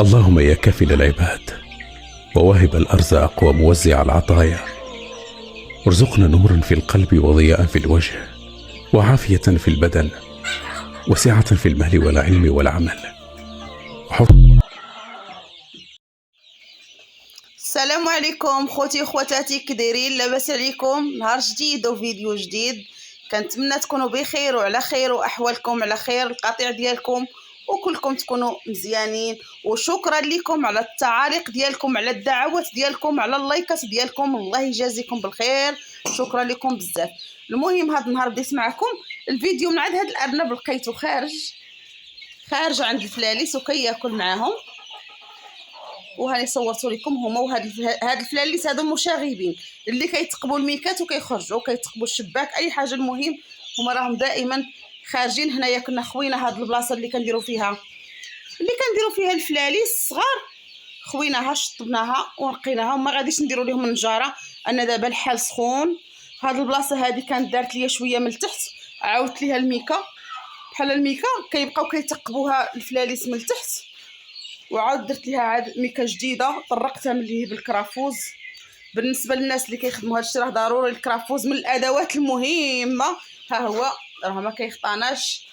اللهم يا كافل العباد وواهب الأرزاق وموزع العطايا، ارزقنا نورا في القلب وضياء في الوجه وعافية في البدن وسعة في المال والعلم والعمل. السلام عليكم خوتي وخواتاتي، كديرين؟ لاباس عليكم؟ نهار جديد وفيديو جديد. كنتمنى تكونوا بخير وعلى خير واحوالكم على خير، القطيع ديالكم وكلكم تكونوا مزيانين. وشكرا لكم على التعاليق ديالكم، على الدعوات ديالكم، على اللايكات ديالكم، الله يجازيكم بالخير، شكرا لكم بزاف. المهم هذا النهار بديت معكم الفيديو من عند هذا الارنب، لقيته خارج عند الفلاليس وكياكل معاهم، وهاني صورت لكم هما. وهاد الفلاليس هادو مشاغبين اللي كيتقبوا الميكات وكيخرجوا كيتقبوا الشباك، اي حاجه. المهم هما راهم دائما خارجين. هنايا كنا خوينا هاد البلاصه اللي كنديروا فيها الفلاليس الصغار، خويناها شطبناها ونقيناها، وما غاديش نديروا لهم النجاره. انا دابا الحال سخون. هاد البلاصه هادي كانت دارت ليا شويه من التحت، عاودت ليها الميكا بحال الميكا كيبقاو كيتقبوها الفلاليس من التحت، وعاد درت ليها عاد ميكا جديده طرقتها من اللي بالكرافوز. بالنسبه للناس اللي كيخدموا هذا الشيء راه ضروري الكرافوز من الادوات المهمه. ها هو راه ما كيخطاناش.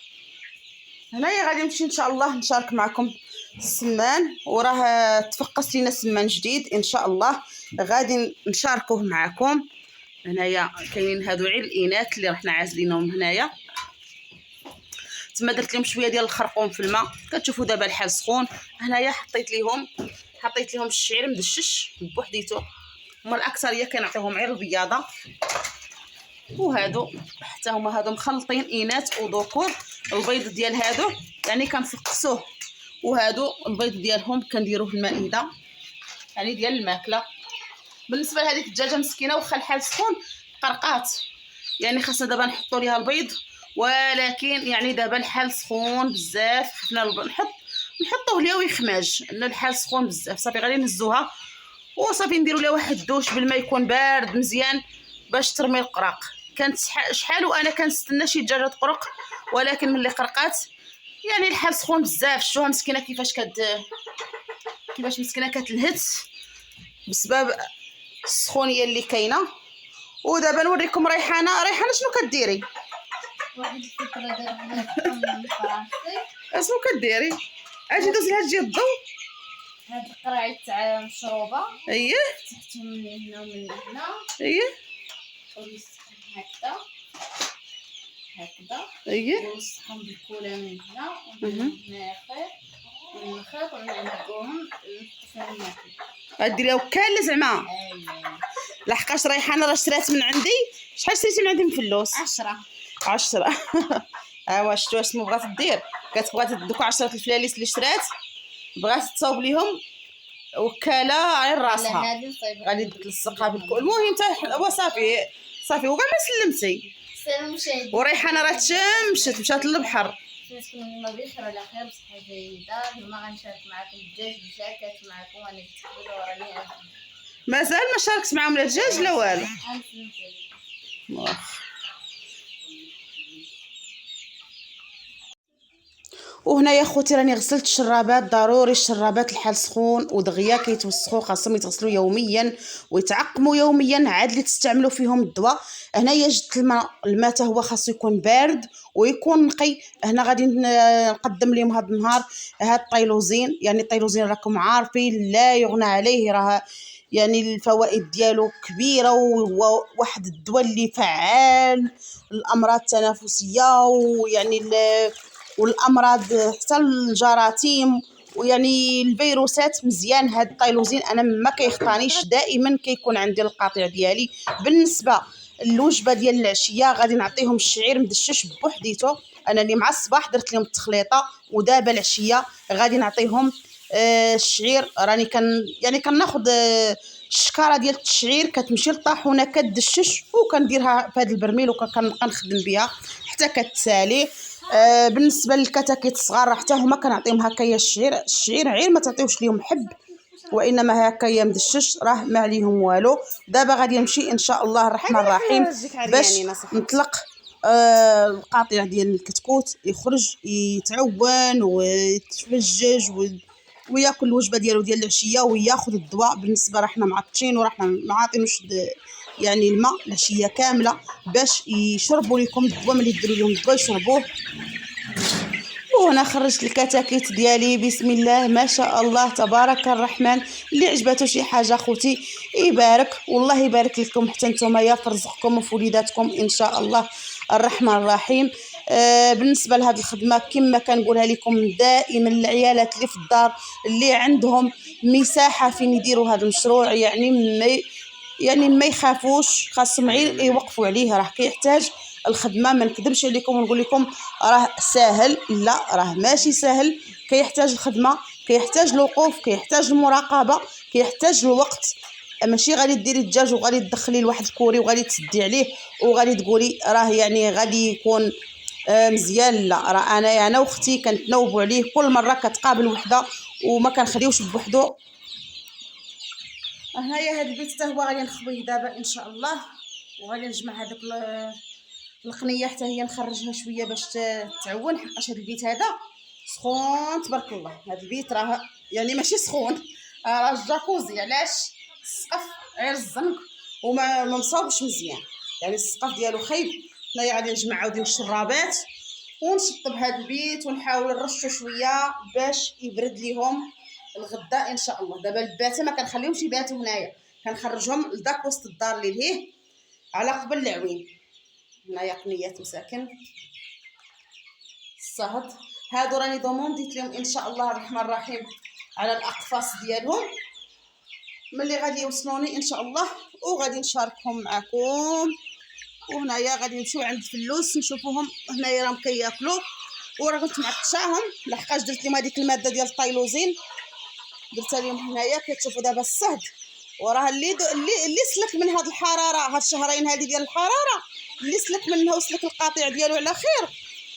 هنايا غادي نمشي ان شاء الله نشارك معكم السمان، وراه تفقس لينا سمان جديد ان شاء الله غادي نشاركوه معكم. هنايا كاينين هادو عير الاناث اللي رحنا عازلينهم هنايا. تما درت لهم شويه ديال الخرقوم في الماء، كتشوفوا دابا الحال سخون. هنايا حطيت لهم الشعير مدشش بوحديتو، هما الاكثريه كنعطيهم غير البياضه. وهادو حتى هما هادو مخلطين اناث وذكور. البيض ديال هادو يعني كنفقسوه، وهادو البيض ديالهم كنديروه في المائده يعني ديال الماكله. بالنسبه لهذيك الدجاجه مسكينه واخا الحال سخون قرقات، يعني خاصنا دابا نحطوا ليها البيض، ولكن يعني دابا الحال سخون بزاف. حنا نحطوه ليها ويخماج لان الحال سخون بزاف. صافي غادي نهزوها وصافي نديروا ليها واحد الدوش بالماء يكون بارد مزيان باش ترمي القراق. كانت شحال وانا كنستنى شي دجاجه تقرق، ولكن ملي قرقات يعني الحال سخون بزاف. شوها مسكينه كيفاش مسكينه كتلهت بسبب السخونيه اللي كاينه. ودابا نوريكم ريحانه شنو كديري؟ واحد الفكرة دابا فرنسي. اسمو كديري؟ اجي دوز لها تجي الضو. هاد القراعيط تاع مشروبة اييه تحتهم من هنا ومن هنا، اييه ونسخن هكذا اييه ونسخن بالكولا من هنا ومن هنا ونخيط ونعلقوهم في الماكلة. غديريها وكاله زعما؟ اييه لحقاش ريحانه راه شرات من عندي. شحال شريتي من عندي من فلوس؟ 10. ايوا شفتوا شنو بغات دير؟ كتبغى دوك 10 الفلاليس اللي شرات بغات تصاوب ليهم وكاله غير راسها، غادي تلصقها بالكل. المهم حتى صافي وكاع ما سلمتي. وريحانه راه تمشات مشات للبحر. تكونوا بخير وعلى خير بصحه جيده. اليوم غنشارك معكم الدجاج اللي شاركت معكم وانا كنتقبل وراني مازال ما شاركت معهم لا دجاج لا والو. وهنا يا خوتي راني غسلت الشرابات. ضروري الشرابات الحال سخون ودغيا كيتوسخوا، خاصهم يتغسلوا يوميا ويتعقموا يوميا عاد اللي تستعملوا فيهم الدواء. هنايا جبت الماء حتى هو خاصو يكون بارد ويكون نقي. هنا غادي نقدم لهم هذا النهار هاد الطيلوزين. يعني الطيلوزين راكم عارفين لا يغنى عليه، راه يعني الفوائد ديالو كبيره، وواحد الدواء اللي فعال الامراض التنفسيه ويعني والامراض حتى الجراثيم ويعني الفيروسات. مزيان هاد الطيلوزين، انا ما كيخطانيش، دائما كيكون عندي القطيع ديالي. بالنسبه للوجبه ديال العشيه غادي نعطيهم الشعير مدشش بوحديتو. انا اللي مع الصباح درت لهم التخليطه، ودابا العشيه غادي نعطيهم الشعير. راني يعني كناخذ الشكاره ديال التشعير كتمشي للطاحونه كدشش وكنديرها في هذا البرميل وكنبقى نخدم بها حتى كتسالي. بالنسبه للكتاكيت الصغار حتى هما كنعطيهم هكايا الشعير غير ما تعطيوش ليهم حب، وانما هكايا مدشش راه ما عليهم والو. دابا غادي نمشي ان شاء الله الرحمن الرحيم باش نطلق القاطع ديال الكتكوت يخرج يتعون ويتفجج وياكل الوجبه ديالو ديال العشيه وياخذ الدواء. بالنسبه راه حنا معطشين وراه حنا ما عاطينوش يعني الماء العشيه كامله باش يشربوا لكم الدواء. ملي ديروا لهم الدواء يشربوه. وهنا خرجت الكتاكيت ديالي بسم الله ما شاء الله تبارك الرحمن. اللي عجبته شي حاجه اخوتي يبارك والله يبارك لكم حتى نتوما يا في رزقكم وفي وليداتكم ان شاء الله الرحمن الرحيم. بالنسبه لهذه الخدمه كما كنقولها لكم دائما العيالات اللي في الدار اللي عندهم مساحه فين يديروا هذا المشروع يعني ما يخافوش، خاصهم غير يوقفوا عليه. راه كيحتاج الخدمه، ما نكذبش عليكم ونقول لكم راه ساهل، لا راه ماشي ساهل. كيحتاج الخدمه، كيحتاج الوقوف، كيحتاج المراقبه، كيحتاج الوقت. ماشي غادي ديري الدجاج وغادي تدخلي لواحد الكوري وغادي تسدي عليه وغادي تقولي راه يعني غادي يكون مزيان. لا راه انا واختي كنتناوبوا عليه كل مره كتقابل وحده وما كنخليوش بوحدو. هنايا هاد البيت حتى هو غادي نخويه دابا ان شاء الله، وغادي نجمع هذوك القنيه حتى هي نخرجها شويه باش تعون. حقاش هاد البيت هذا سخون تبارك الله. هاد البيت راه يعني ماشي سخون، راه الجاكوزي. علاش؟ السقف غير الزنق وما مصاوبش مزيان، يعني السقف ديالو خايب. هنايا غادي نجمع عاودين الشرابات ونشطب هاد البيت ونحاول نرشو شويه باش يبرد ليهم الغدا ان شاء الله. دابا الباته ما كنخليهمش يباتوا هنايا، كنخرجهم لداك وسط الدار اللي لهيه على قبل العوين. هنايا قنيات مساكن الصهد هادو راني دومونديت لهم ان شاء الله الرحمن الرحيم على الاقفاص ديالهم ملي غادي يوصلوني ان شاء الله وغادي نشاركهم معكم. وهنايا غادي نمشيو عند فلوس نشوفوهم هنايا راهم كياكلوا وراه كنت معطشاهم لحقاش درت لهم هذيك الماده ديال الطايلوزين درتها لهم. هنايا كتشوفوا دابا الصهد وراه اللي سلك من هاد الحراره، هاد الشهرين هادي ديال الحراره اللي سلك منها وسلك القطيع ديالو على خير،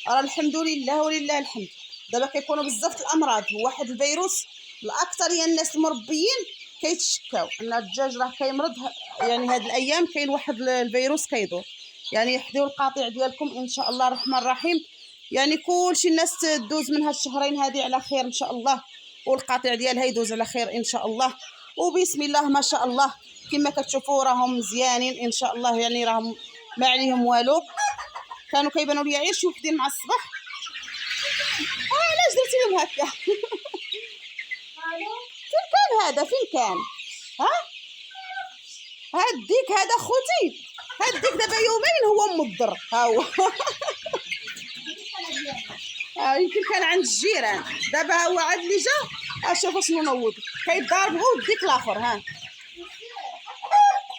راه الحمد لله ولله الحمد. دابا كيكونوا بزاف الامراض، واحد الفيروس الاكثريه الناس المربيين كيتشكاو ان الدجاج راه كيمرض. يعني هاد الايام كاين واحد الفيروس كيدور، يعني يحذيو القطيع ديالكم ان شاء الله الرحمن الرحيم. يعني كلشي الناس تدوز من هاد الشهرين هادي على خير ان شاء الله، والقطيع ديالها يدوز على خير ان شاء الله. وبسم الله ما شاء الله كما كتشوفوا راهم مزيانين ان شاء الله، يعني راهم ما عليهم والو. كانوا كيبانوا لي غير شي وحدين مع الصباح. علاش درتي لهم هكا؟ فين كان هذا؟ فين كان؟ ها هاديك هذا خوتي، هاديك دابا يومين هو مضر. ها هو يمكن كان عند الجيران. دابا هو عاد اللي جا شوفوا شنو نوض كيضارب هو وديك الاخر. ها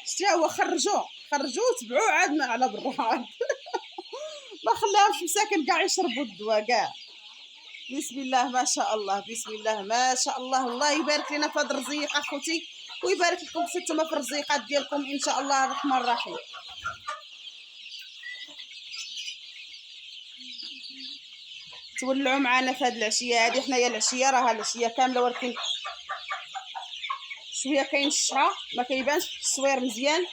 شتي هو خرجوه تبعوه عاد على برا عاد ما خلاهمش مساكن كاع يشربوا الدواء كاع. بسم الله ما شاء الله بسم الله ما شاء الله. الله يبارك لنا في هذا الرزيق اخوتي ويبارك لكم نتوما في الرزيقات ديالكم ان شاء الله الرحمن الرحيم. تولعوا معنا في هذه العشيه هذه. حنايا العشيه راها العشيه كامله ولكن شويه كاين الشعا ما كيبانش التصوير مزيان.